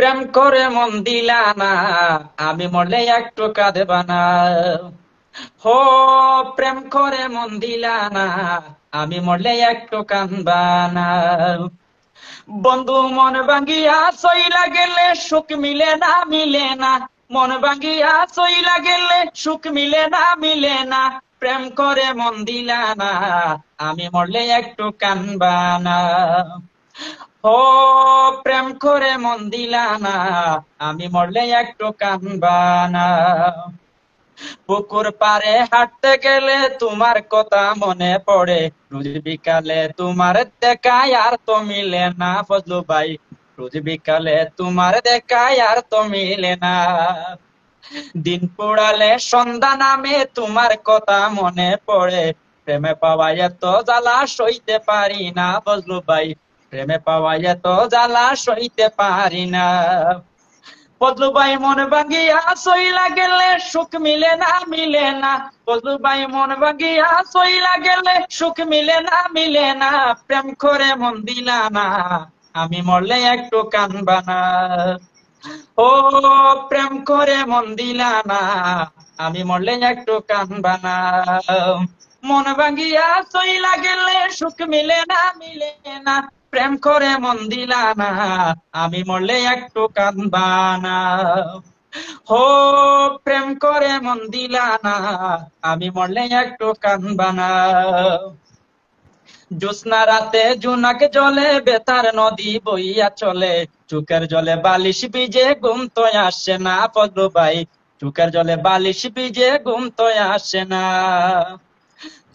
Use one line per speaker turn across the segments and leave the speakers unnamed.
প্রেম করে মন দিলা না, আমি মরলে একটু কাঁদবা না। হো, প্রেম করে মন দিলা না, আমি মরলে একটু কাঁদবা না। বন্ধু মন ভাঙ্গিয়া চইলা গেলে সুখ মিলে না, মিলে না। মন ভাঙ্গিয়া চইলা গেলে সুখ মিলে না, মিলে না। প্রেম করে মন দিলা না, আমি মরলে একটু কাঁদবা না। ও, প্রেম করে মন দিলা না, আমি মরলে একটু কাঁদবা না। পুকুর পাড়ে হাঁটতে গেলে তোমার কথা মনে পড়ে, রোজ বিকালে তোমার দেখায় আর তো মিলে না ফজলু ভাই। রোজ বিকালে তোমার দেখায় আর তো মিলে না। দিন পোড়ালে সন্ধ্যা নামে তোমার কথা মনে পড়ে। প্রেমে পাওয়া এত জ্বালা সইতে পারি না ফজলু ভাই। প্রেমে পাওয়া এত জ্বালা সইতে পারি না। ফজলু ভাই মন ভাঙ্গিয়া চইলা গেলে সুখ মিলে না, মিলে না। ফজলু ভাই মন ভাঙ্গিয়া চইলা গেলে সুখ মিলে না, মিলে না। প্রেম করে মন দিলা না, আমি মরলে একটু কাঁদবা না। ও, প্রেম করে মন দিলা না, আমি মরলে একটু কাঁদবা না। মন ভাঙ্গিয়া চইলা গেলে সুখ মিলে না, মিলে না। প্রেম করে মন দিলা না, আমি মরলে একটু কাঁদবা না। হো, প্রেম করে মন দিলা না, আমি মরলে একটু কাঁদবা না। জ্যোৎস্না রাতে জোনাক জলে বেতার নদী বইয়া চলে, চোখের জলে বালিশ ভিজে ঘুম তো আসে না ফজলু ভাই। চোখের জলে বালিশ ভিজে ঘুম তো আসে না।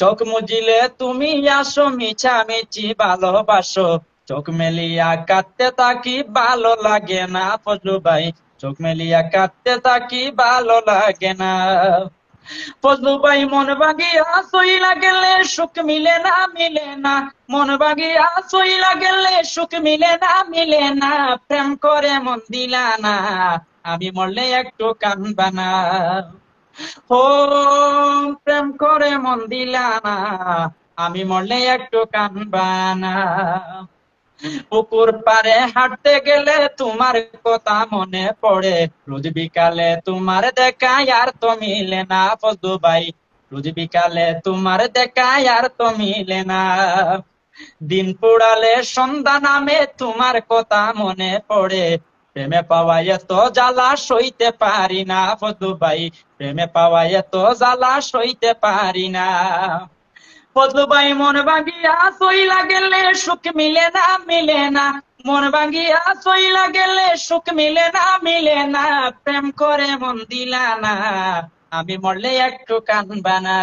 চোখ মুজিলে তুমি আসো, মিছামিছি ভালোবাসো। চোখ মেলিয়া কাঁদতে থাকি, ভালো লাগে না ফজলু ভাই। চোখ মেলিয়া কাঁদতে থাকি, ভালো লাগে না। ফজলু ভাই মন ভাঙ্গিয়া চইলা গেলে সুখ মিলে না, মিলে না। মন ভাঙ্গিয়া চইলা গেলে সুখ মিলে না, মিলে না। প্রেম করে মন দিলা না, আমি মরলে একটু কাঁদবা না। ও, প্রেম করে মন দিলা না, আমি মরলে একটু কাঁদবা না। পুকুর পাড়ে হাঁটতে গেলে তোমার কথা মনে পড়ে, রোজ বিকালে তোমার দেখায় আর তো মিলে না ফজলু ভাই। রোজ বিকালে তোমার দেখায় আর তো মিলে না। দিন পোড়ালে সন্ধ্যা নামে তোমার কথা মনে পড়ে। প্রেমে পাওয়া এত জ্বালা সইতে পারি না ফজলু ভাই। প্রেমে পাওয়া এত জ্বালা সইতে পারি না। ফজলু ভাই মন ভাঙ্গিয়া চইলা গেলে সুখ মিলে না, মিলে না। মন ভাঙ্গিয়া চইলা গেলে সুখ মিলে না, মিলে না। প্রেম করে মন দিলা না, আমি মরলে একটু কাঁদবা না।